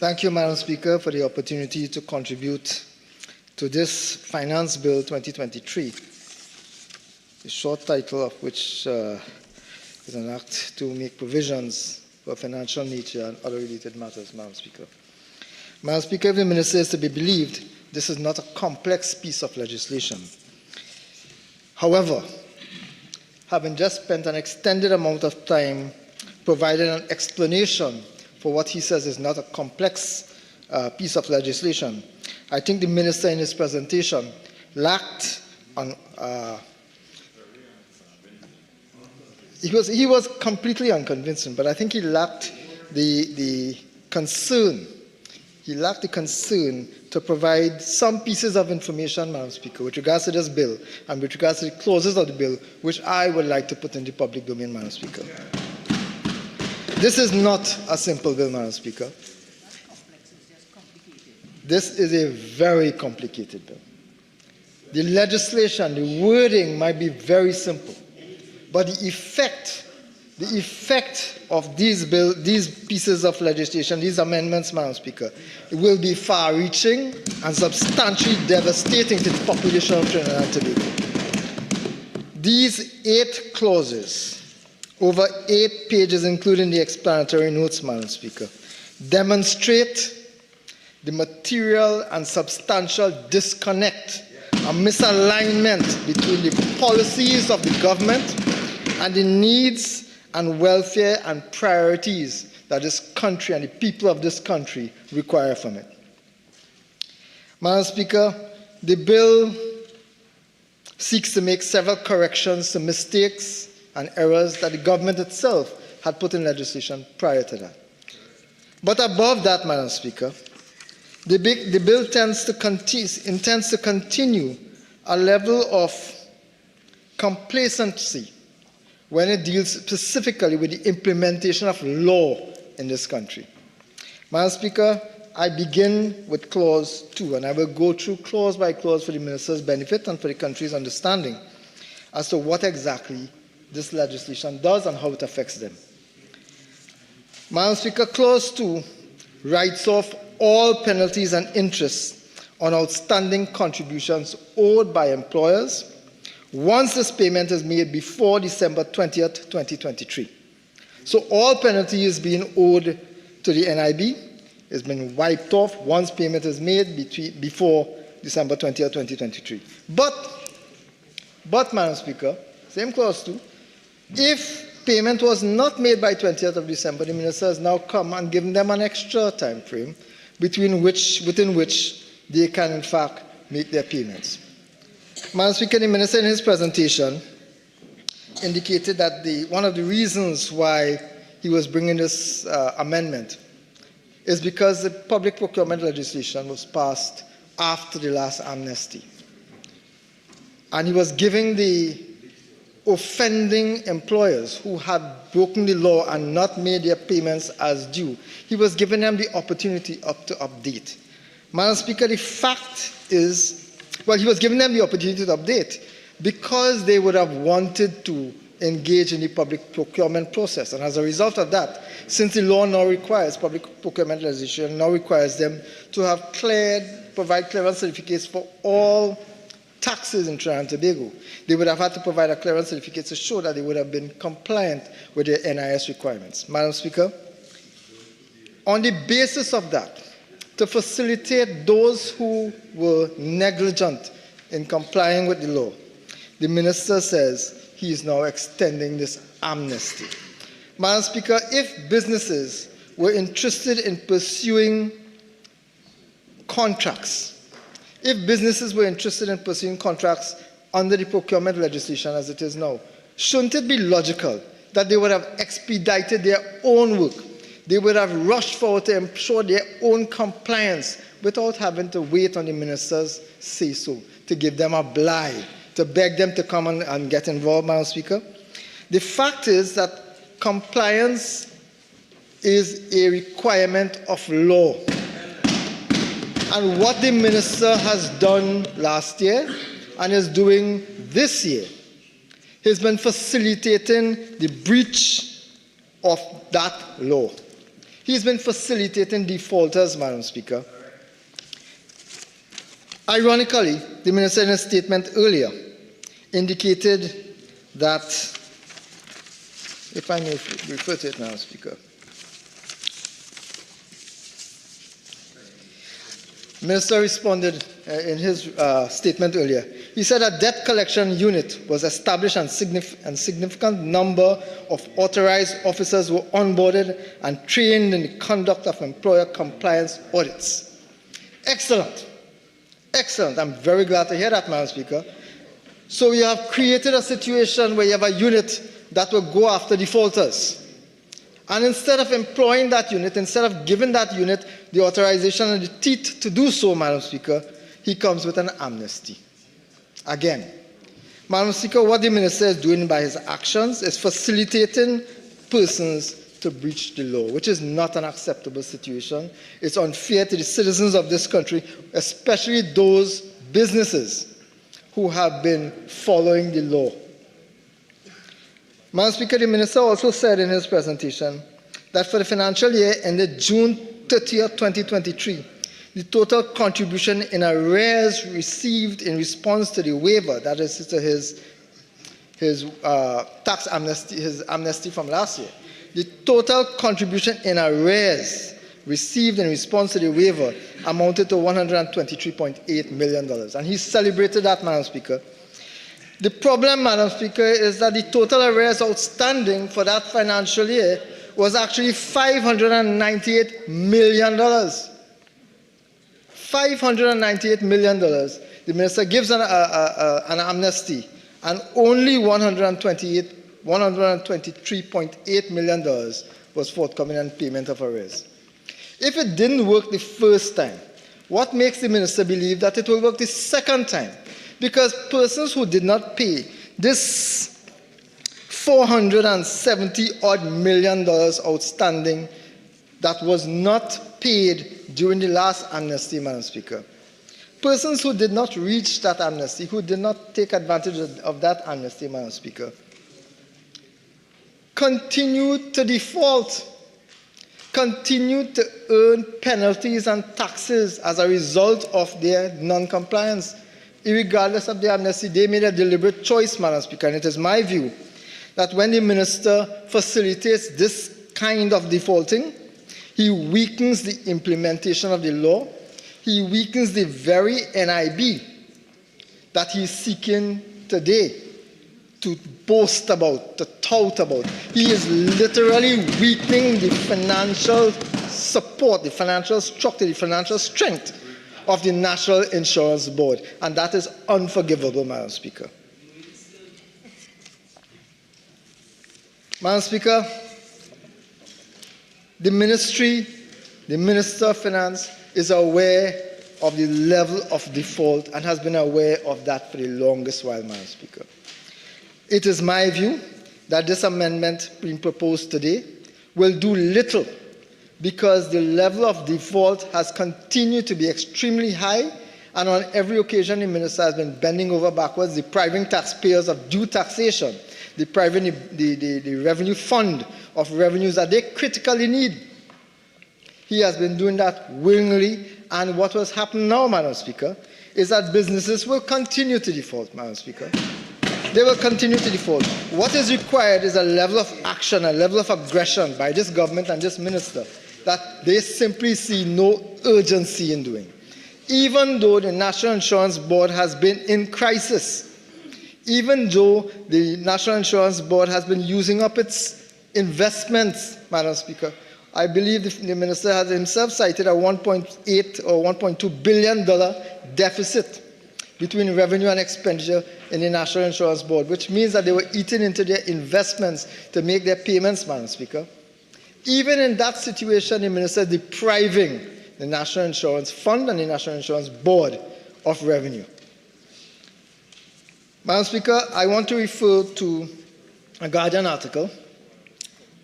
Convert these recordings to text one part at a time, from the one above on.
Thank you, Madam Speaker, for the opportunity to contribute to this Finance Bill 2023, the short title of which is an act to make provisions for financial nature and other related matters, Madam Speaker. Madam Speaker, if the Minister is to be believed, this is not a complex piece of legislation. However, having just spent an extended amount of time providing an explanation for what he says is not a complex piece of legislation, I think the Minister in his presentation lacked on he was completely unconvincing, but I think he lacked the concern. He lacked the concern to provide some pieces of information, Madam Speaker, with regards to this bill and with regards to the clauses of the bill, which I would like to put in the public domain, Madam Speaker. This is not a simple bill, Madam Speaker. This is a very complicated bill. The legislation, the wording might be very simple, but the effect of these pieces of legislation, these amendments, Madam Speaker, it will be far-reaching and substantially devastating to the population of Trinidad and Tobago. These 8 clauses, over 8 pages, including the explanatory notes, Madam Speaker, demonstrate the material and substantial disconnect and misalignment between the policies of the government and the needs and welfare and priorities that this country and the people of this country require from it. Madam Speaker, the bill seeks to make several corrections to mistakes and errors that the government itself had put in legislation prior to that. But above that, Madam Speaker, the bill intends to continue a level of complacency when it deals specifically with the implementation of law in this country. Madam Speaker, I begin with Clause 2, and I will go through clause by clause for the Minister's benefit and for the country's understanding as to what exactly this legislation does and how it affects them. Madam Speaker, Clause 2 writes off all penalties and interests on outstanding contributions owed by employers once this payment is made before December 20th, 2023. So all penalties being owed to the NIB has been wiped off once payment is made before December 20th, 2023. But, Madam Speaker, same clause 2, if payment was not made by 20th of December, the Minister has now come and given them an extra time frame within which they can, in fact, make their payments. Madam Speaker, the Minister in his presentation indicated that one of the reasons why he was bringing this amendment is because the public procurement legislation was passed after the last amnesty. And he was giving the offending employers who had broken the law and not made their payments as due, he was giving them the opportunity to update. Madam Speaker, the fact is, well, he was giving them the opportunity to update because they would have wanted to engage in the public procurement process. And as a result of that, since the law now requires, public procurement legislation now requires them to have provide clearance certificates for all taxes in Trinidad and Tobago, they would have had to provide a clearance certificate to show that they would have been compliant with their NIS requirements. Madam Speaker, on the basis of that, to facilitate those who were negligent in complying with the law, the Minister says he is now extending this amnesty. Madam Speaker, if businesses were interested in pursuing contracts, under the procurement legislation as it is now, shouldn't it be logical that they would have expedited their own work? They would have rushed forward to ensure their own compliance without having to wait on the Minister's say-so, to give them a blight, to beg them to come and get involved, Madam Speaker. The fact is that compliance is a requirement of law. And what the Minister has done last year and is doing this year has been facilitating the breach of that law. He's been facilitating defaulters, Madam Speaker. Ironically, the Minister in a statement earlier indicated that, if I may refer to it now, Speaker. The Minister responded in his statement earlier. He said a debt collection unit was established and a significant number of authorized officers were onboarded and trained in the conduct of employer compliance audits. Excellent. Excellent. I'm very glad to hear that, Madam Speaker. So you have created a situation where you have a unit that will go after defaulters. And instead of employing that unit, instead of giving that unit the authorization and the teeth to do so, Madam Speaker, he comes with an amnesty. Again, Madam Speaker, what the Minister is doing by his actions is facilitating persons to breach the law, which is not an acceptable situation. It's unfair to the citizens of this country, especially those businesses who have been following the law. Madam Speaker, the Minister also said in his presentation that for the financial year ended June 30th, 2023, the total contribution in arrears received in response to the waiver, that is to his tax amnesty, his amnesty from last year, the total contribution in arrears received in response to the waiver amounted to $123.8 million. And he celebrated that, Madam Speaker. The problem, Madam Speaker, is that the total arrears outstanding for that financial year was actually $598 million. $598 million. The Minister gives an amnesty, and only $123.8 million was forthcoming in payment of arrears. If it didn't work the first time, what makes the Minister believe that it will work the second time? Because persons who did not pay this $470-odd million outstanding that was not paid during the last amnesty, Madam Speaker. Persons who did not reach that amnesty, who did not take advantage of that amnesty, Madam Speaker, continued to default, continued to earn penalties and taxes as a result of their non-compliance. Irregardless of the amnesty, they made a deliberate choice, Madam Speaker, and it is my view that when the Minister facilitates this kind of defaulting, he weakens the implementation of the law, he weakens the very NIB that he's seeking today to boast about, to tout about. He is literally weakening the financial support, the financial structure, the financial strength of the National Insurance Board, and that is unforgivable, Madam Speaker. Madam Speaker, the Ministry, the Minister of Finance is aware of the level of default and has been aware of that for the longest while, Madam Speaker. It is my view that this amendment being proposed today will do little because the level of default has continued to be extremely high, and on every occasion the Minister has been bending over backwards, depriving taxpayers of due taxation, depriving the revenue fund of revenues that they critically need. He has been doing that willingly, and what has happened now, Madam Speaker, is that businesses will continue to default, Madam Speaker. They will continue to default. What is required is a level of action, a level of aggression by this government and this minister that they simply see no urgency in doing. Even though the National Insurance Board has been in crisis, even though the National Insurance Board has been using up its investments, Madam Speaker, I believe the minister has himself cited a $1.8 or $1.2 billion deficit between revenue and expenditure in the National Insurance Board, which means that they were eating into their investments to make their payments, Madam Speaker. Even in that situation, the minister is depriving the National Insurance Fund and the National Insurance Board of revenue. Madam Speaker, I want to refer to a Guardian article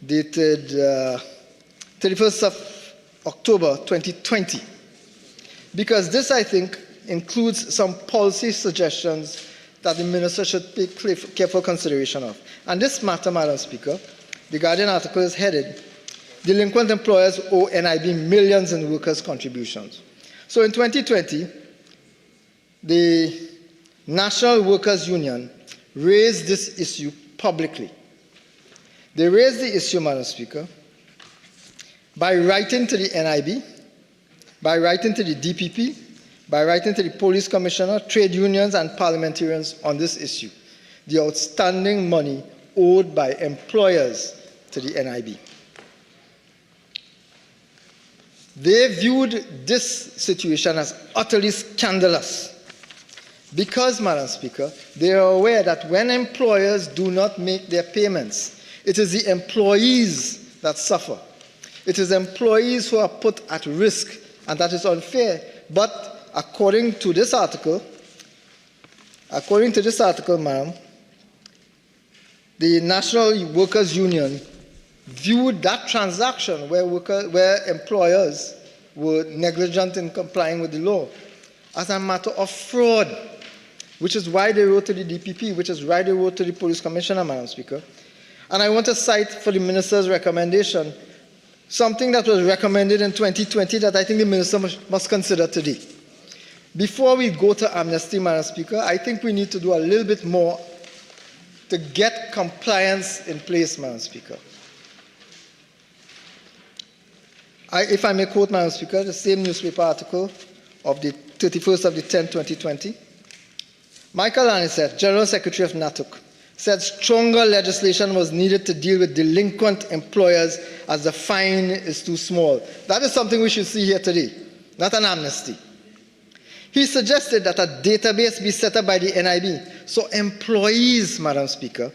dated 31st of October 2020, because this, I think, includes some policy suggestions that the minister should take careful consideration of. And this matter, Madam Speaker, the Guardian article is headed, delinquent employers owe NIB millions in workers' contributions. So in 2020, the National Workers Union raised this issue publicly. They raised the issue, Madam Speaker, by writing to the NIB, by writing to the DPP, by writing to the police commissioner, trade unions, and parliamentarians on this issue, the outstanding money owed by employers to the NIB. They viewed this situation as utterly scandalous because, Madam Speaker, they are aware that when employers do not make their payments, it is the employees that suffer. It is employees who are put at risk, and that is unfair. But according to this article, ma'am, the National Workers Union viewed that transaction where employers were negligent in complying with the law as a matter of fraud, which is why they wrote to the DPP, which is why they wrote to the police commissioner, Madam Speaker. And I want to cite for the minister's recommendation something that was recommended in 2020 that I think the minister must consider today. Before we go to amnesty, Madam Speaker, I think we need to do a little bit more to get compliance in place, Madam Speaker. If I may quote, Madam Speaker, the same newspaper article of the 31st of the 10th, 2020. Michael Anisette, General Secretary of NATUC, said stronger legislation was needed to deal with delinquent employers as the fine is too small. That is something we should see here today, not an amnesty. He suggested that a database be set up by the NIB so employees, Madam Speaker,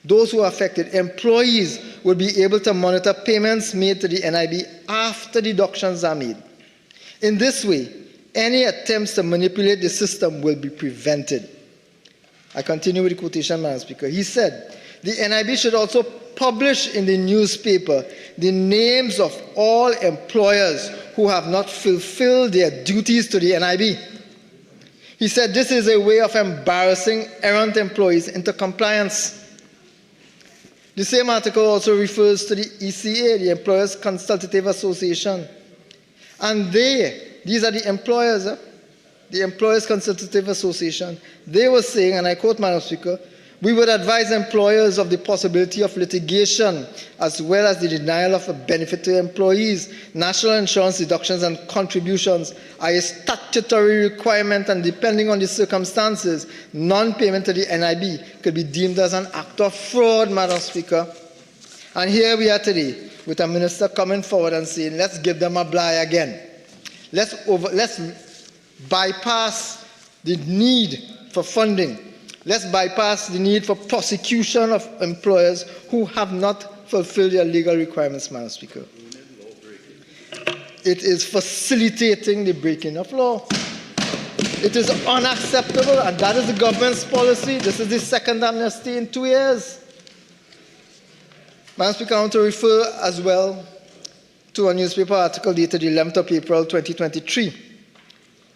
those who are affected, employees will be able to monitor payments made to the NIB after deductions are made. In this way, any attempts to manipulate the system will be prevented. I continue with the quotation, Madam Speaker. He said, the NIB should also publish in the newspaper the names of all employers who have not fulfilled their duties to the NIB. He said this is a way of embarrassing errant employees into compliance. The same article also refers to the ECA, the Employers Consultative Association. And these are the employers, the Employers Consultative Association. They were saying, and I quote, Madam Speaker, we would advise employers of the possibility of litigation as well as the denial of a benefit to employees. National insurance deductions and contributions are a statutory requirement, and depending on the circumstances, non-payment to the NIB could be deemed as an act of fraud, Madam Speaker. And here we are today with a minister coming forward and saying, let's give them a bly again. Let's bypass the need for funding. Let's bypass the need for prosecution of employers who have not fulfilled their legal requirements, Madam Speaker. It is facilitating the breaking of law. It is unacceptable, and that is the government's policy. This is the second amnesty in 2 years. Madam Speaker, I want to refer as well to a newspaper article dated the 11th of April 2023.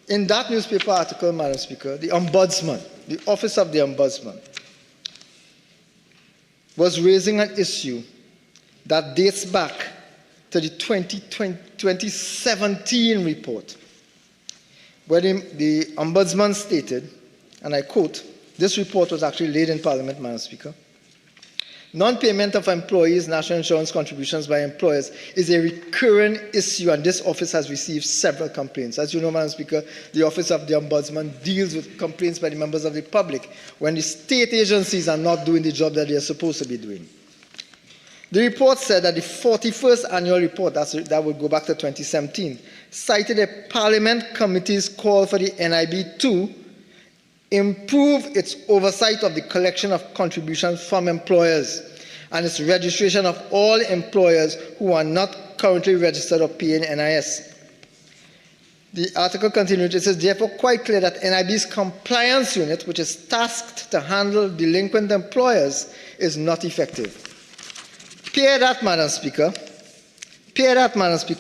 In that newspaper article, Madam Speaker, the Ombudsman, the Office of the Ombudsman, was raising an issue that dates back to the 2017 report, where the Ombudsman stated, and I quote, this report was actually laid in Parliament, Madam Speaker, non-payment of employees' national insurance contributions by employers is a recurrent issue, and this office has received several complaints. As you know, Madam Speaker, the Office of the Ombudsman deals with complaints by the members of the public when the state agencies are not doing the job that they are supposed to be doing. The report said that the 41st annual report, that would go back to 2017, cited a Parliament committee's call for the NIB to improve its oversight of the collection of contributions from employers and its registration of all employers who are not currently registered or paying NIS. The article continued, it is therefore quite clear that NIB's compliance unit, which is tasked to handle delinquent employers, is not effective. Pair that, Madam Speaker,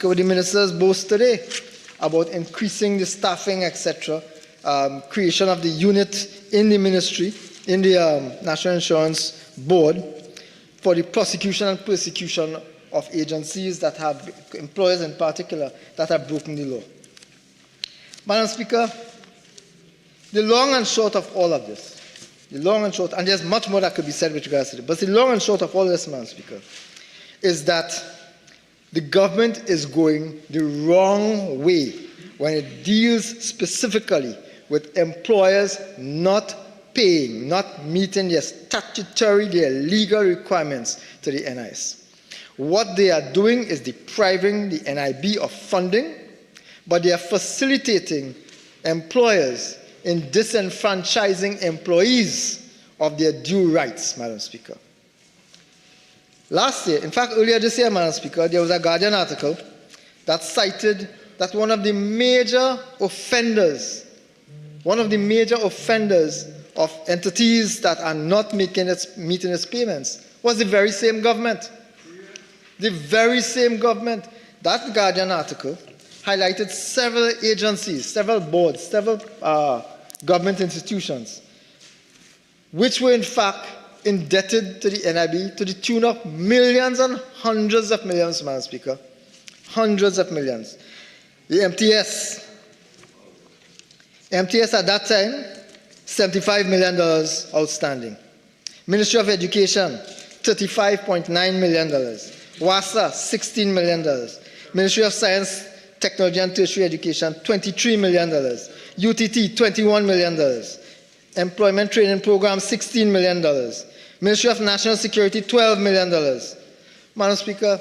with the minister's boast today about increasing the staffing, etc., creation of the unit in the ministry, in the National Insurance Board, for the prosecution and persecution of agencies that have, employers in particular, that have broken the law. Madam Speaker, the long and short of all of this, the long and short, and there's much more that could be said with regards to it, but the long and short of all this, Madam Speaker, is that the government is going the wrong way when it deals specifically with employers not paying, not meeting their statutory, their legal requirements to the NIS. What they are doing is depriving the NIB of funding, but they are facilitating employers in disenfranchising employees of their due rights, Madam Speaker. Last year, in fact earlier this year, Madam Speaker, there was a Guardian article that cited that one of the major offenders of entities that are not meeting its payments was the very same government. The very same government. That Guardian article highlighted several agencies, several boards, several government institutions, which were in fact indebted to the NIB to the tune of millions and hundreds of millions, Madam Speaker. Hundreds of millions. The MTS at that time, $75 million outstanding. Ministry of Education, $35.9 million. WASA, $16 million. Ministry of Science, Technology and Tertiary Education, $23 million. UTT, $21 million. Employment Training Program, $16 million. Ministry of National Security, $12 million. Madam Speaker,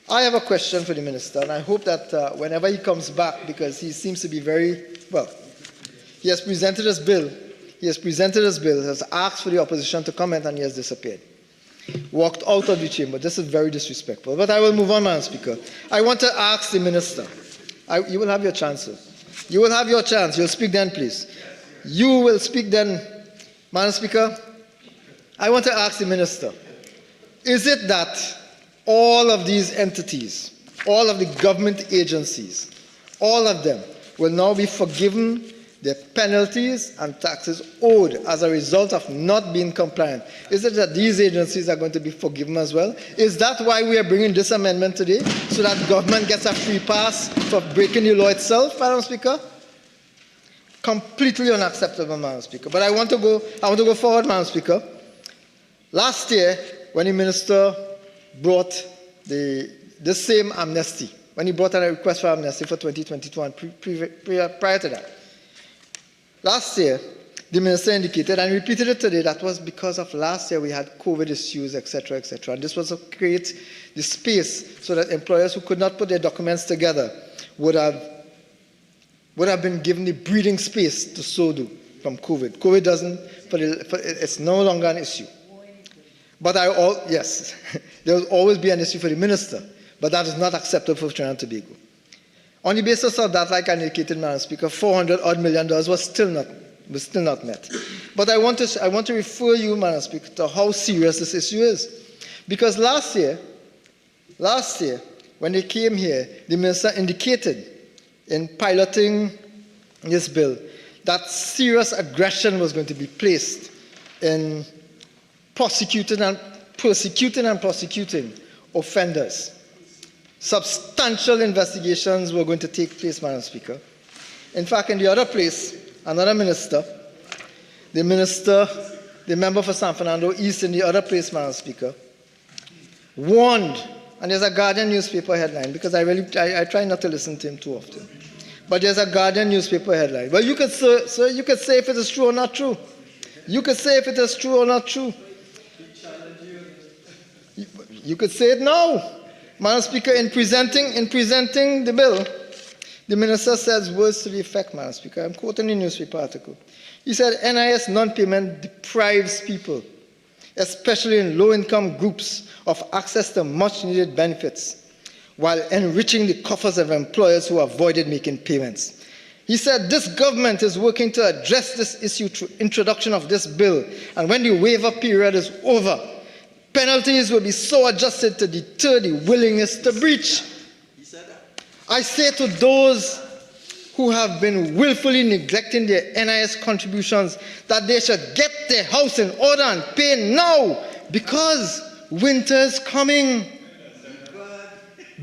I have a question for the Minister, and I hope that whenever he comes back, because he seems to be very, well, he has presented his bill, has asked for the opposition to comment, and he has disappeared. Walked out of the chamber. This is very disrespectful. But I will move on, Madam Speaker. I want to ask the Minister. You will have your chance, sir. You will have your chance. You'll speak then, please. You will speak then, Madam Speaker. I want to ask the Minister, is it that all of these entities, all of the government agencies, all of them will now be forgiven their penalties and taxes owed as a result of not being compliant? Is it that these agencies are going to be forgiven as well? Is that why we are bringing this amendment today, so that government gets a free pass for breaking the law itself, Madam Speaker? Completely unacceptable, Madam Speaker. But I want to go forward, Madam Speaker. Last year, when the Minister brought this same amnesty, when he brought a request for amnesty for 2022 and prior to that, last year, the Minister indicated, and repeated it today, that was because of last year we had COVID issues, etc., etc. And this was to create the space so that employers who could not put their documents together would have been given the breathing space to so do from COVID. COVID doesn't, it's no longer an issue. But yes, there will always be an issue for the Minister, but that is not acceptable for Trinidad and Tobago. On the basis of that, like I indicated, Madam Speaker, $400 million was still not met. But I want to refer you, Madam Speaker, to how serious this issue is. Because last year, when they came here, the Minister indicated in piloting this bill that serious aggression was going to be placed in prosecuting and prosecuting offenders. Substantial investigations were going to take place, Madam Speaker. In fact, in the other place, another minister, the member for San Fernando East in the other place, Madam Speaker, warned, and there's a Guardian newspaper headline, because I try not to listen to him too often, but there's a Guardian newspaper headline. Well, you could say if it is true or not true. You could say if it is true or not true. You could say it now. Madam Speaker, in presenting the bill, the Minister says words to the effect, Madam Speaker. I'm quoting the newspaper article. He said, NIS non-payment deprives people, especially in low-income groups, of access to much-needed benefits, while enriching the coffers of employers who avoided making payments. He said, this government is working to address this issue through introduction of this bill, and when the waiver period is over, penalties will be so adjusted to deter the willingness to breach. He said that. I say to those who have been willfully neglecting their NIS contributions that they should get their house in order and pay now, because winter is coming.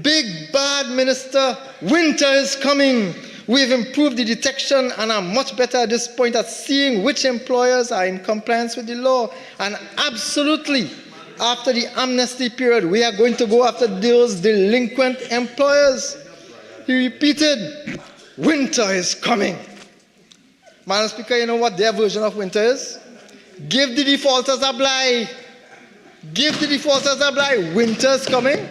Big bad minister, winter is coming. We've improved the detection and are much better at this point at seeing which employers are in compliance with the law. And absolutely, after the amnesty period, we are going to go after those delinquent employers. He repeated, winter is coming. Madam Speaker, you know what their version of winter is? Give the defaulters a blight. Give the defaulters a blight. Winter is coming.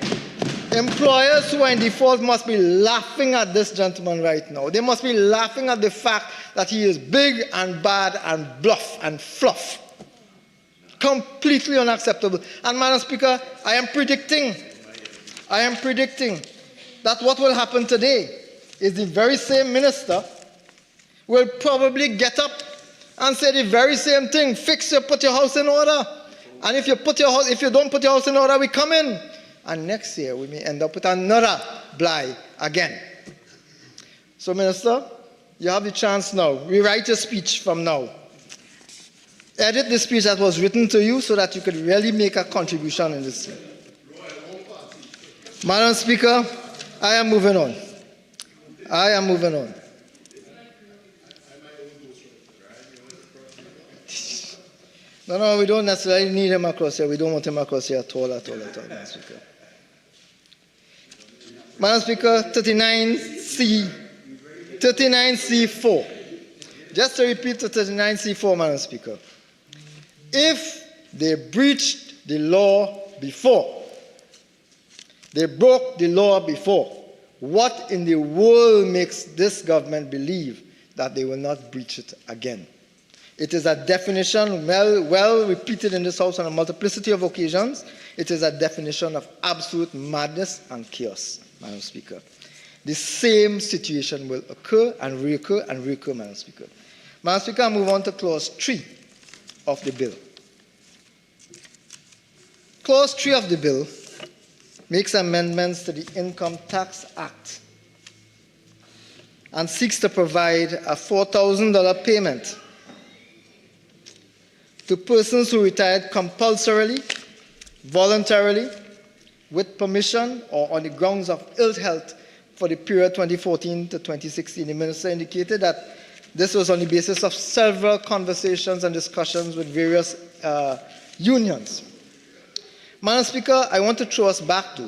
Employers who are in default must be laughing at this gentleman right now. They must be laughing at the fact that he is big and bad and bluff and fluff. Completely unacceptable. And Madam Speaker, I am predicting that what will happen today is the very same minister will probably get up and say the very same thing. Put your house in order. And if you don't put your house in order, we come in. And next year, we may end up with another blight again. So, Minister, you have the chance now. Rewrite your speech from now. Edit the speech that was written to you so that you could really make a contribution in this thing. Madam Speaker, I am moving on. No, we don't necessarily need him across here. We don't want him across here at all, Madam Speaker. Madam Speaker, 39C4. Just to repeat to 39C4, Madam Speaker. If they breached the law before, they broke the law before, what in the world makes this government believe that they will not breach it again? It is a definition well repeated in this House on a multiplicity of occasions. It is a definition of absolute madness and chaos, Madam Speaker. The same situation will occur and reoccur, Madam Speaker. Madam Speaker, I move on to Clause 3 of the bill. Clause 3 of the bill makes amendments to the Income Tax Act and seeks to provide a $4,000 payment to persons who retired compulsorily, voluntarily, with permission, or on the grounds of ill health for the period 2014 to 2016. The Minister indicated that this was on the basis of several conversations and discussions with various unions. Madam Speaker, I want to throw us back to,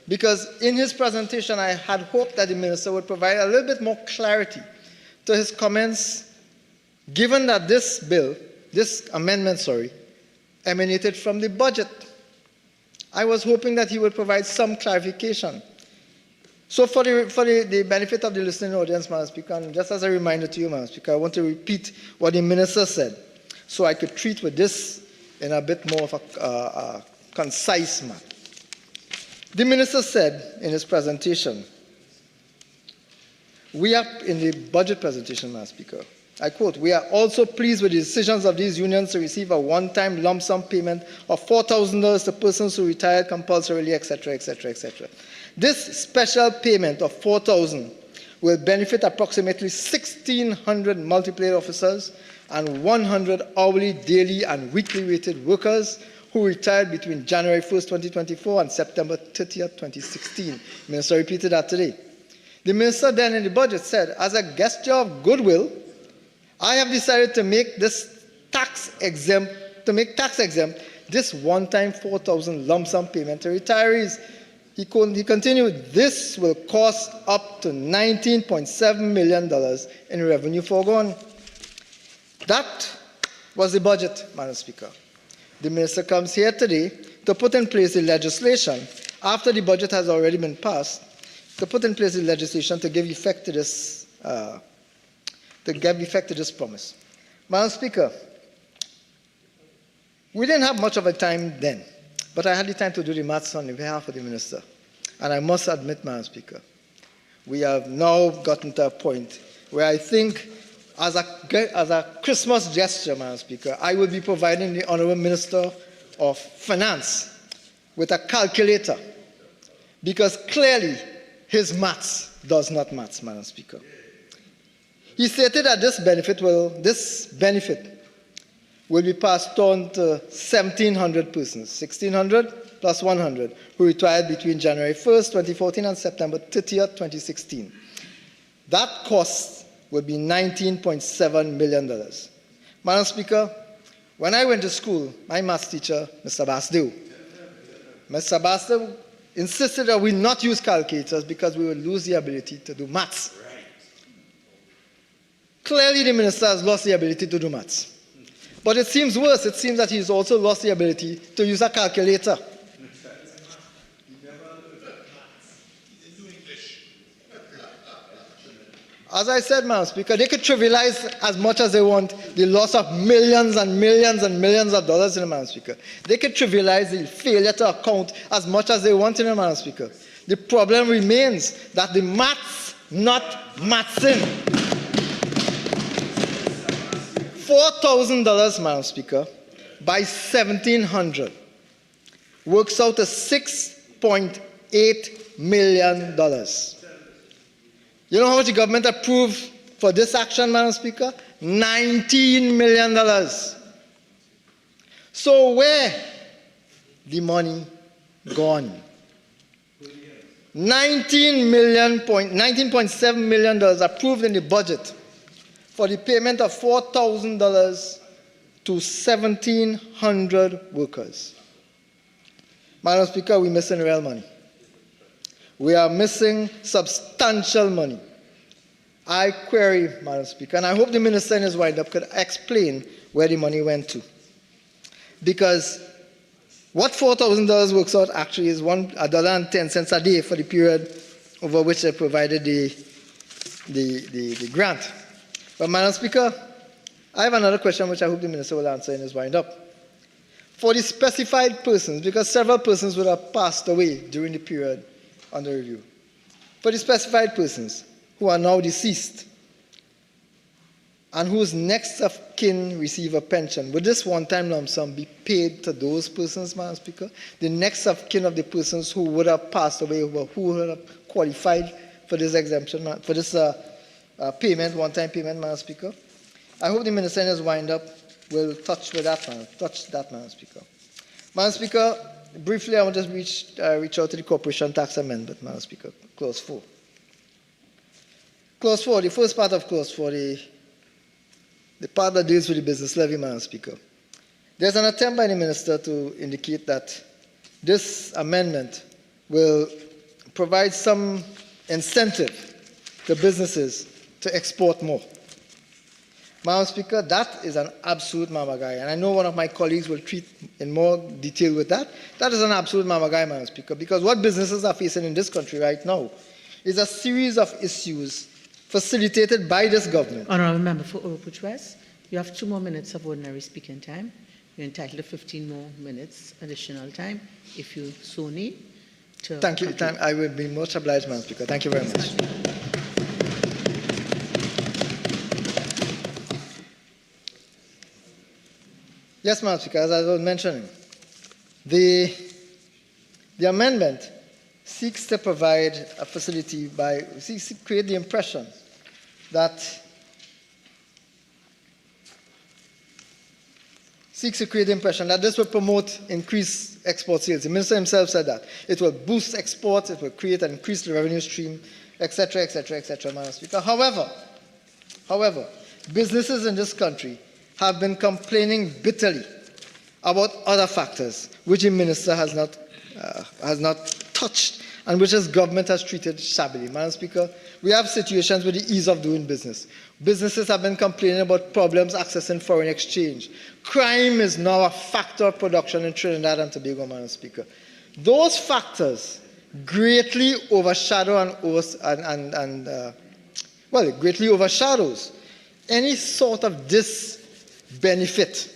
because in his presentation I had hoped that the Minister would provide a little bit more clarity to his comments, given that this amendment, emanated from the budget. I was hoping that he would provide some clarification. So for the benefit of the listening audience, Madam Speaker, and just as a reminder to you, Madam Speaker, I want to repeat what the Minister said so I could treat with this in a bit more of a concise manner. The Minister said in his presentation, we are in the budget presentation, Madam Speaker, I quote, "We are also pleased with the decisions of these unions to receive a one-time lump sum payment of $4,000 to persons who retired compulsorily, etc., etc., etc. This special payment of $4,000 will benefit approximately 1,600 multiplied officers and 100 hourly, daily, and weekly rated workers who retired between January 1st, 2024 and September 30th, 2016. The Minister repeated that today. The Minister then in the budget said, as a gesture of goodwill, I have decided to make this tax exempt this one-time $4,000 lump sum payment to retirees. He continued, this will cost up to $19.7 million in revenue foregone. That was the budget, Madam Speaker. The Minister comes here today to put in place the legislation, after the budget has already been passed, to put in place the legislation to give effect to this promise. Madam Speaker, we didn't have much of a time then, but I had the time to do the maths on behalf of the Minister. And I must admit, Madam Speaker, we have now gotten to a point where I think, as a Christmas gesture, Madam Speaker, I will be providing the Honourable Minister of Finance with a calculator, because clearly his maths does not match, Madam Speaker. He stated that this benefit will be passed on to 1,700 persons, 1,600 plus 100, who retired between January 1st, 2014 and September 30th, 2016. That cost will be $19.7 million. Madam Speaker, when I went to school, my maths teacher, Mr. Basdew, insisted that we not use calculators because we would lose the ability to do maths. Clearly, the minister has lost the ability to do maths. But it seems worse. It seems that he's also lost the ability to use a calculator. As I said, Madam Speaker, they could trivialize as much as they want the loss of millions and millions and millions of dollars in the Madam Speaker. They could trivialize the failure to account as much as they want in the Madam Speaker. The problem remains that the maths not mathsing. $4,000, Madam Speaker, by 1,700 works out to $6.8 million. You know how much the government approved for this action, Madam Speaker? $19 million. So where the money gone? $19.7 million approved in the budget for the payment of $4,000 to 1,700 workers. Madam Speaker, we're missing real money. We are missing substantial money. I query, Madam Speaker, and I hope the minister in his wind-up could explain where the money went to. Because what $4,000 works out actually is $1.10 a day for the period over which they provided the grant. But, Madam Speaker, I have another question which I hope the minister will answer in his wind-up. For the specified persons, because several persons would have passed away during the period under review. For the specified persons who are now deceased and whose next of kin receive a pension, would this one-time lump sum be paid to those persons, Madam Speaker? The next of kin of the persons who would have passed away, who would have qualified for this exemption, for this payment, one-time payment, Madam Speaker? I hope the minister in his wind-up will touch that, Madam Speaker. Madam Speaker, briefly, I want to reach out to the Corporation Tax Amendment, Madam Speaker, Clause 4. Clause 4, the first part of Clause 4, the part that deals with the business levy, Madam Speaker. There's an attempt by the minister to indicate that this amendment will provide some incentive to businesses to export more. Madam Speaker, that is an absolute mamagai, and I know one of my colleagues will treat in more detail with that. That is an absolute mamagai, Madam Speaker, because what businesses are facing in this country right now is a series of issues facilitated by this government. Honourable Member for Oropouche West, you have 2 more minutes of ordinary speaking time. You're entitled to 15 more minutes additional time if you so need. Thank you. I will be much obliged, Madam Speaker. Thank you very much. Yes, Madam Speaker, as I was mentioning, the amendment seeks to provide a facility seeks to create the impression that this will promote increased export sales. The minister himself said that. It will boost exports, it will create an increased revenue stream, etc., etc., etc., Madam Speaker. However, businesses in this country have been complaining bitterly about other factors which the minister has not touched and which his government has treated shabbily. Madam Speaker, we have situations with the ease of doing business. Businesses have been complaining about problems accessing foreign exchange. Crime is now a factor of production in Trinidad and Tobago, Madam Speaker. Those factors greatly overshadow it greatly overshadows any sort of benefit.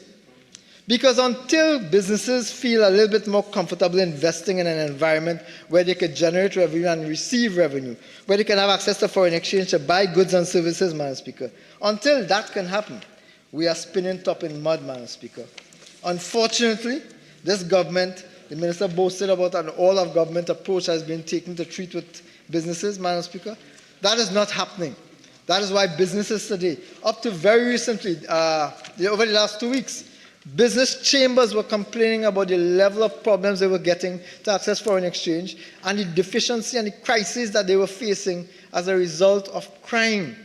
Because until businesses feel a little bit more comfortable investing in an environment where they can generate revenue and receive revenue, where they can have access to foreign exchange to buy goods and services, Madam Speaker, until that can happen, we are spinning top in mud, Madam Speaker. Unfortunately, this government, the minister boasted about an all-of-government approach has been taken to treat with businesses, Madam Speaker. That is not happening. That is why businesses today, up to very recently, over the last 2 weeks, Business chambers were complaining about the level of problems they were getting to access foreign exchange and the deficiency and the crisis that they were facing as a result of crime.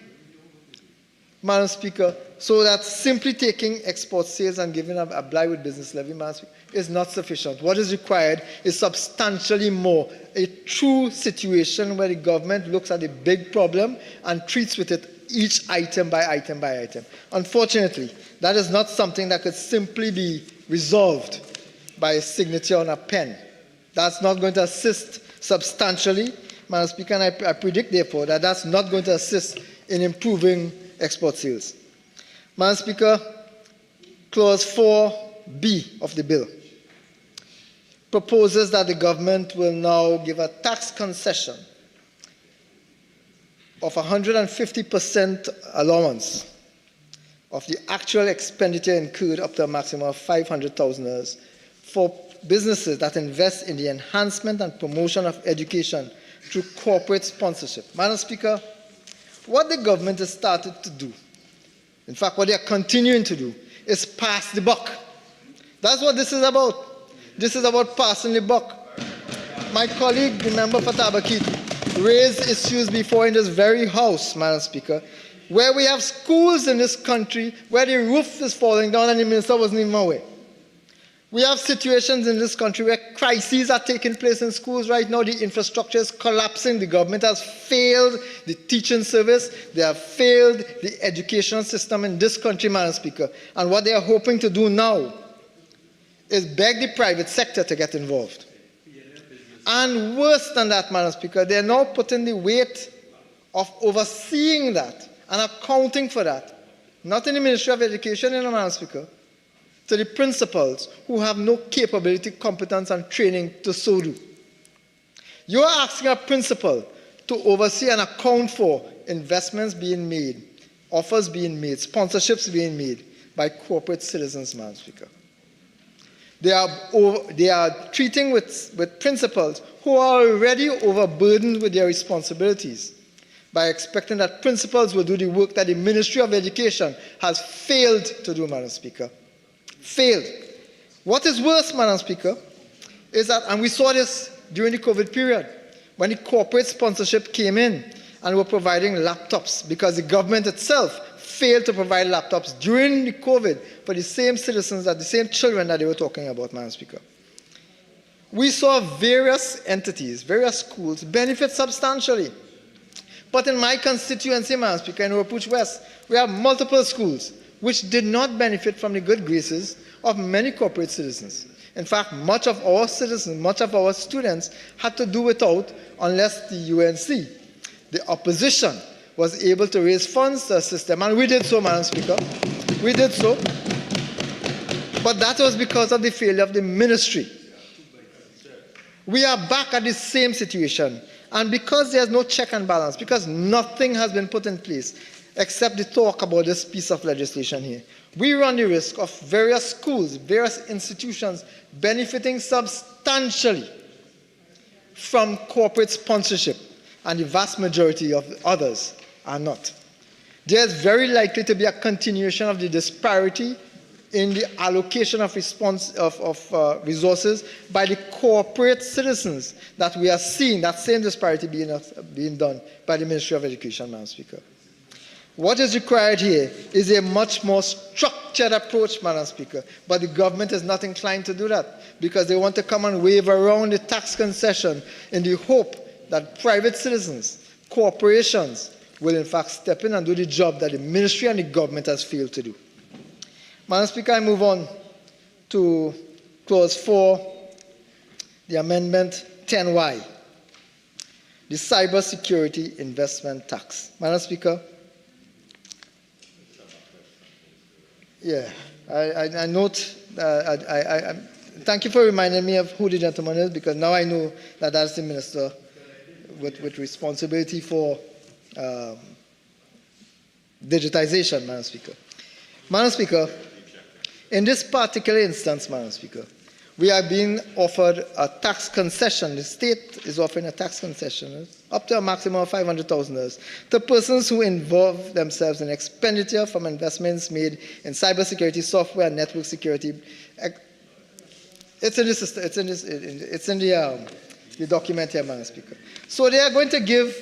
Madam Speaker, so that simply taking export sales and giving a blight with business levy, Madam Speaker, is not sufficient. What is required is substantially more. A true situation where the government looks at the big problem and treats with it each item by item by item. Unfortunately, that is not something that could simply be resolved by a signature on a pen. That's not going to assist substantially, Madam Speaker, and I predict, therefore, that that's not going to assist in improving export sales. Madam Speaker, Clause 4B of the bill proposes that the government will now give a tax concession of 150% allowance of the actual expenditure incurred up to a maximum of $500,000 for businesses that invest in the enhancement and promotion of education through corporate sponsorship. Madam Speaker, what the government has started to do, in fact, what they are continuing to do, is pass the buck. That's what this is about. This is about passing the buck. My colleague, the member for Tabakit, raised issues before in this very house, Madam Speaker, where we have schools in this country where the roof is falling down and the minister wasn't even aware. We have situations in this country where crises are taking place in schools right now. The infrastructure is collapsing. The government has failed the teaching service. They have failed the educational system in this country, Madam Speaker. And what they are hoping to do now is beg the private sector to get involved. And worse than that, Madam Speaker, they are now putting the weight of overseeing that and accounting for that, not in the Ministry of Education, Madam Speaker, to the principals who have no capability, competence, and training to so do. You are asking a principal to oversee and account for investments being made, offers being made, sponsorships being made by corporate citizens, Madam Speaker. They are treating with principals who are already overburdened with their responsibilities by expecting that principals will do the work that the Ministry of Education has failed to do, Madam Speaker. Failed. What is worse, Madam Speaker, is that, and we saw this during the COVID period, when the corporate sponsorship came in and were providing laptops because the government itself failed to provide laptops during the COVID for the same citizens, the same children that they were talking about, Madam Speaker. We saw various entities, various schools benefit substantially. But in my constituency, Madam Speaker, in Oropouche West, we have multiple schools which did not benefit from the good graces of many corporate citizens. In fact, much of our citizens, much of our students had to do without unless the UNC, the opposition, was able to raise funds to assist them. And we did so, Madam Speaker. We did so. But that was because of the failure of the ministry. We are back at the same situation. And because there's no check and balance, because nothing has been put in place except the talk about this piece of legislation here, we run the risk of various schools, various institutions benefiting substantially from corporate sponsorship, and the vast majority of others are not. There's very likely to be a continuation of the disparity in the allocation of resources by the corporate citizens that we are seeing, that same disparity being done by the Ministry of Education, Madam Speaker. What is required here is a much more structured approach, Madam Speaker, but the government is not inclined to do that because they want to come and wave around the tax concession in the hope that private citizens, corporations, will in fact step in and do the job that the ministry and the government has failed to do. Madam Speaker, I move on to Clause 4, the Amendment 10Y, the Cybersecurity Investment Tax. Madam Speaker, I note, thank you for reminding me of who the gentleman is, because now I know that that's the minister with responsibility for digitization, Madam Speaker. Madam Speaker, in this particular instance, Madam Speaker, we are being offered a tax concession. The state is offering a tax concession up to a maximum of $500,000 to persons who involve themselves in expenditure from investments made in cybersecurity software and network security. It's in the system. It's in the document here, Madam Speaker. So they are going to give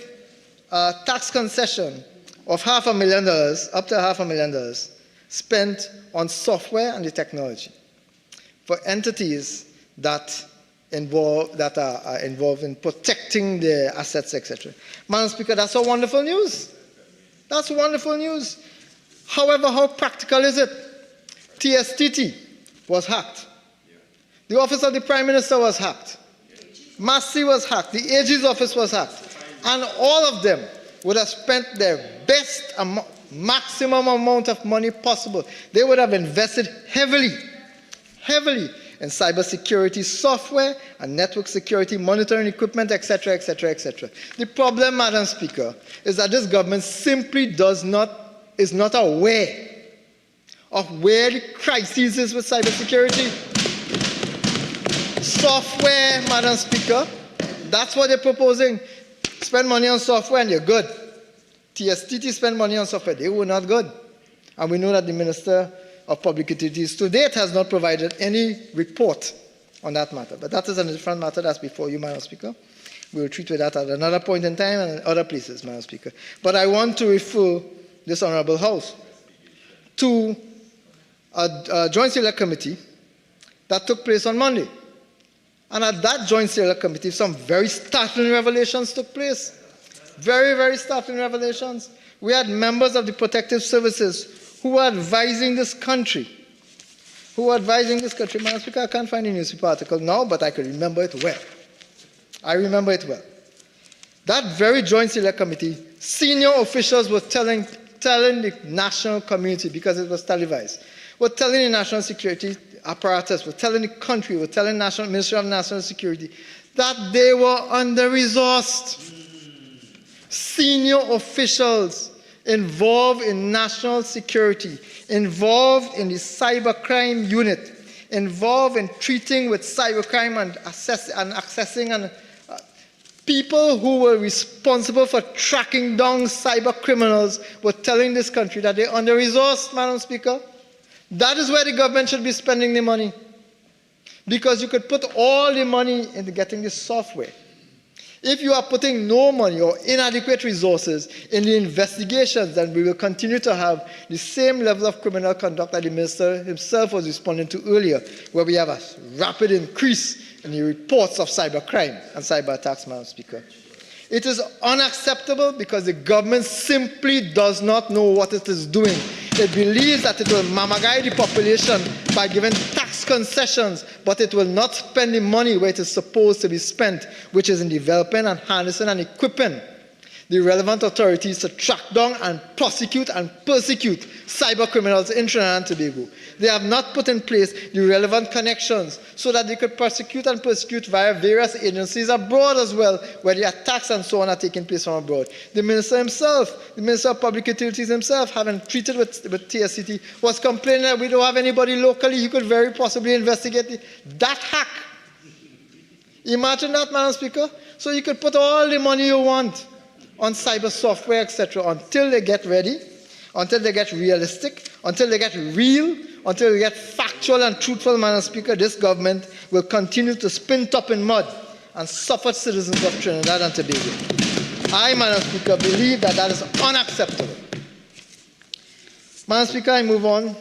a tax concession of $500,000, up to $500,000, spent on software and the technology for entities that are involved in protecting their assets, etc. Madam Speaker, that's a wonderful news. That's wonderful news. However, how practical is it? TSTT was hacked. The office of the Prime Minister was hacked. Massey was hacked. The AG's office was hacked. And all of them would have spent their best maximum amount of money possible. They would have invested heavily in cybersecurity software and network security monitoring equipment, etc., etc., etc. The problem, Madam Speaker, is that this government simply is not aware of where the crisis is with cybersecurity. Software, Madam Speaker, that's what they're proposing. Spend money on software and you're good. TSTT spend money on software, they were not good. And we know that the Minister of Public Utilities to date has not provided any report on that matter. But that is a different matter, that's before you, Madam Speaker. We will treat with that at another point in time and in other places, Madam Speaker. But I want to refer this Honourable House to a Joint Select Committee that took place on Monday. And at that Joint Select Committee, some very startling revelations took place. Very, very startling revelations. We had members of the protective services who were advising this country. Madam Speaker, I can't find a newspaper article now, but I can remember it well. I remember it well. That very Joint Select Committee, senior officials were telling the national community, because it was televised, were telling the national security apparatus, were telling the country, were telling the Ministry of National Security that they were under-resourced. Senior officials involved in national security, involved in the cybercrime unit, involved in treating with cybercrime and accessing people who were responsible for tracking down cyber criminals were telling this country that they're under-resourced, Madam Speaker. That is where the government should be spending the money. Because you could put all the money into getting this software. If you are putting no money or inadequate resources in the investigations, then we will continue to have the same level of criminal conduct that the Minister himself was responding to earlier, where we have a rapid increase in the reports of cybercrime and cyber attacks, Madam Speaker. It is unacceptable because the government simply does not know what it is doing. It believes that it will mamagai the population by giving tax concessions, but it will not spend the money where it is supposed to be spent, which is in developing and harnessing and equipping the relevant authorities to track down and prosecute and persecute cyber criminals in Trinidad and Tobago. They have not put in place the relevant connections so that they could prosecute and persecute via various agencies abroad as well, where the attacks and so on are taking place from abroad. The Minister himself, the Minister of Public Utilities himself, having treated with TSCT, was complaining that we don't have anybody locally who could very possibly investigate that hack. Imagine that, Madam Speaker. So you could put all the money you want on cyber software, etc., until they get ready, until they get realistic, until they get real, until they get factual and truthful, Madam Speaker. This government will continue to spin top in mud and suffer citizens of Trinidad and Tobago. I, Madam Speaker, believe that that is unacceptable. Madam Speaker, I move on.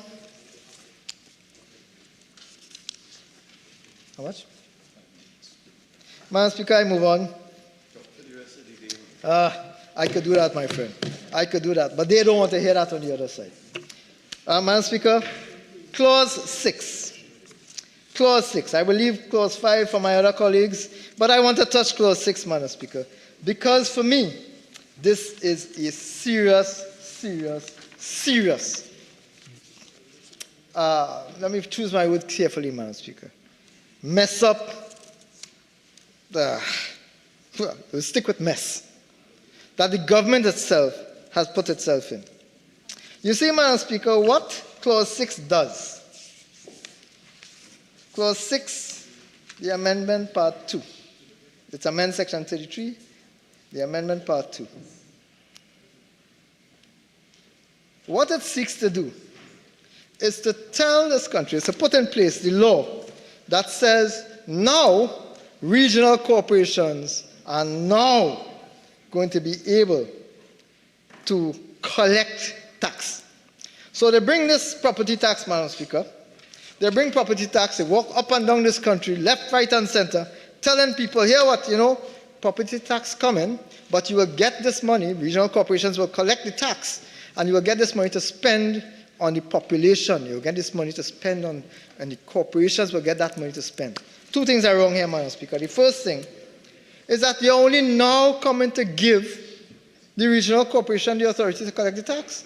How much? Madam Speaker, I move on. I could do that, my friend. I could do that. But they don't want to hear that on the other side. Madam Speaker, Clause 6. Clause 6. I will leave Clause 5 for my other colleagues, but I want to touch Clause 6, Madam Speaker, because for me, this is a serious, let me choose my words carefully, Madam Speaker, mess up, we'll stick with mess, that the government itself has put itself in. You see, Madam Speaker, what Clause 6 does. Clause 6 The amendment part 2. It's amend section 33, the amendment part 2. What it seeks to do is to tell this country, is to put in place the law that says now regional corporations are now going to be able to collect tax. So they bring this property tax, Madam Speaker. They bring property tax, they walk up and down this country, left, right, and center, telling people, here what, property tax coming, but you will get this money, regional corporations will collect the tax, and you will get this money to spend on the population. You will get this money to spend on, and the corporations will get that money to spend. Two things are wrong here, Madam Speaker. The first thing is that you're only now coming to give the regional corporation the authority to collect the tax.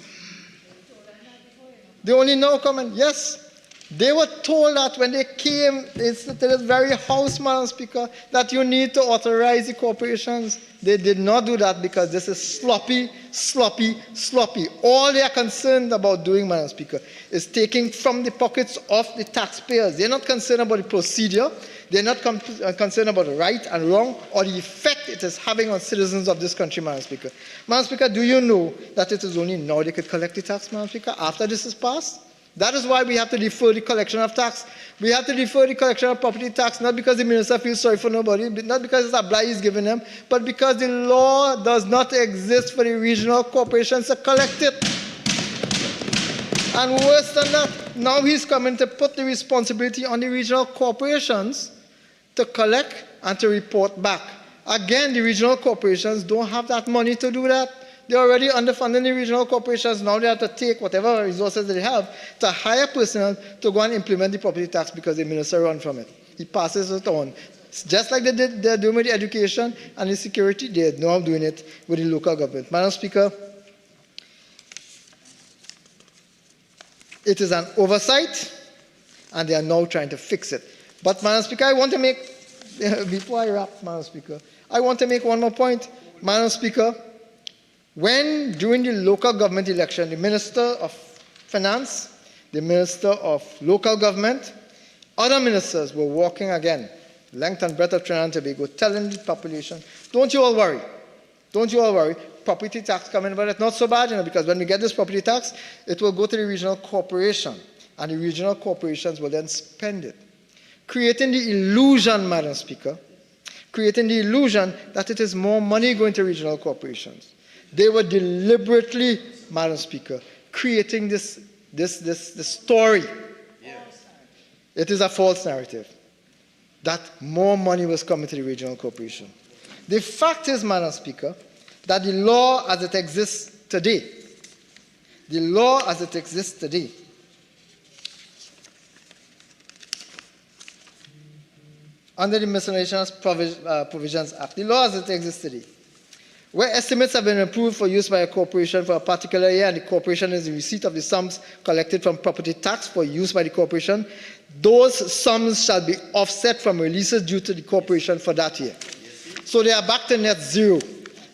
They only now coming, yes. They were told that when they came to this very house, Madam Speaker, that you need to authorize the corporations. They did not do that because this is sloppy, sloppy, sloppy. All they are concerned about doing, Madam Speaker, is taking from the pockets of the taxpayers. They're not concerned about the procedure. They're not concerned about the right and wrong or the effect it is having on citizens of this country, Madam Speaker. Madam Speaker, do you know that it is only now they could collect the tax, Madam Speaker, after this is passed? That is why we have to defer the collection of tax. We have to defer the collection of property tax, not because the minister feels sorry for nobody, not because it's a blight he's giving them, but because the law does not exist for the regional corporations to collect it. And worse than that, now he's coming to put the responsibility on the regional corporations to collect and to report back. Again, the regional corporations don't have that money to do that. They're already underfunding the regional corporations. Now they have to take whatever resources they have to hire personnel to go and implement the property tax because the minister runs from it. He passes it on. Just like they're doing with the education and the security, they're now doing it with the local government. Madam Speaker, it is an oversight, and they are now trying to fix it. But, Madam Speaker, I want to make, before I wrap, Madam Speaker, I want to make one more point. Madam Speaker, when during the local government election, the Minister of Finance, the Minister of Local Government, other ministers were walking again, length and breadth of Trinidad and Tobago, telling the population, don't you all worry. Don't you all worry. Property tax coming, but it's not so bad, because when we get this property tax, it will go to the regional corporation, and the regional corporations will then spend it. Creating the illusion, Madam Speaker, creating the illusion that it is more money going to regional corporations. They were deliberately, Madam Speaker, creating this story. Yes. It is a false narrative that more money was coming to the regional corporation. The fact is, Madam Speaker, that the law as it exists today, under the Miscellaneous Provisions Act, the law as it exists today, where estimates have been approved for use by a corporation for a particular year and the corporation is in receipt of the sums collected from property tax for use by the corporation, those sums shall be offset from releases due to the corporation for that year. So they are back to net zero.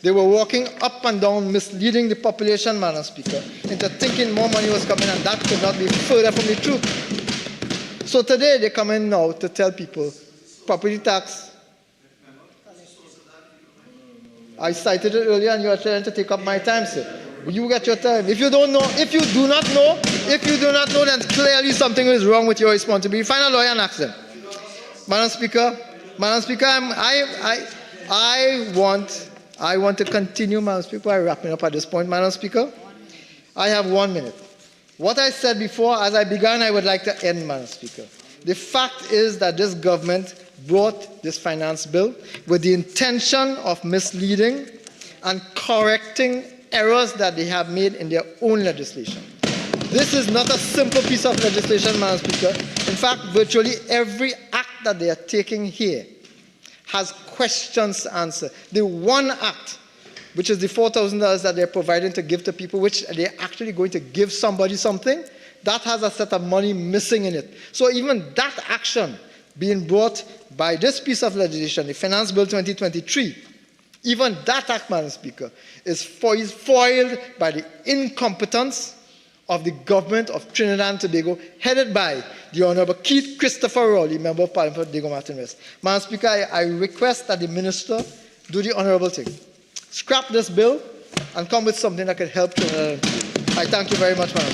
They were walking up and down, misleading the population, Madam Speaker, into thinking more money was coming, and that could not be further from the truth. So today they come in now to tell people, property tax, I cited it earlier and you are trying to take up my time, sir. You get your time. If you don't know, if you do not know, then clearly something is wrong with your responsibility. Find a lawyer and ask them. Madam Speaker, I want to continue, Madam Speaker. I'm wrapping up at this point, Madam Speaker. I have 1 minute. What I said before, as I began, I would like to end, Madam Speaker. The fact is that this government brought this finance bill with the intention of misleading and correcting errors that they have made in their own legislation. This is not a simple piece of legislation, Madam Speaker. In fact, virtually every act that they are taking here has questions to answer. The one act, which is the $4,000 that they're providing to give to people, which they're actually going to give somebody something, that has a set of money missing in it. So even that action being brought by this piece of legislation, the Finance Bill 2023, even that act, Madam Speaker, is foiled by the incompetence of the government of Trinidad and Tobago, headed by the Honorable Keith Christopher Rowley, Member of Parliament for Diego Martin West. Madam Speaker, I request that the Minister do the honorable thing. Scrap this bill and come with something that can help Trinidad and Tobago. I thank you very much, Madam.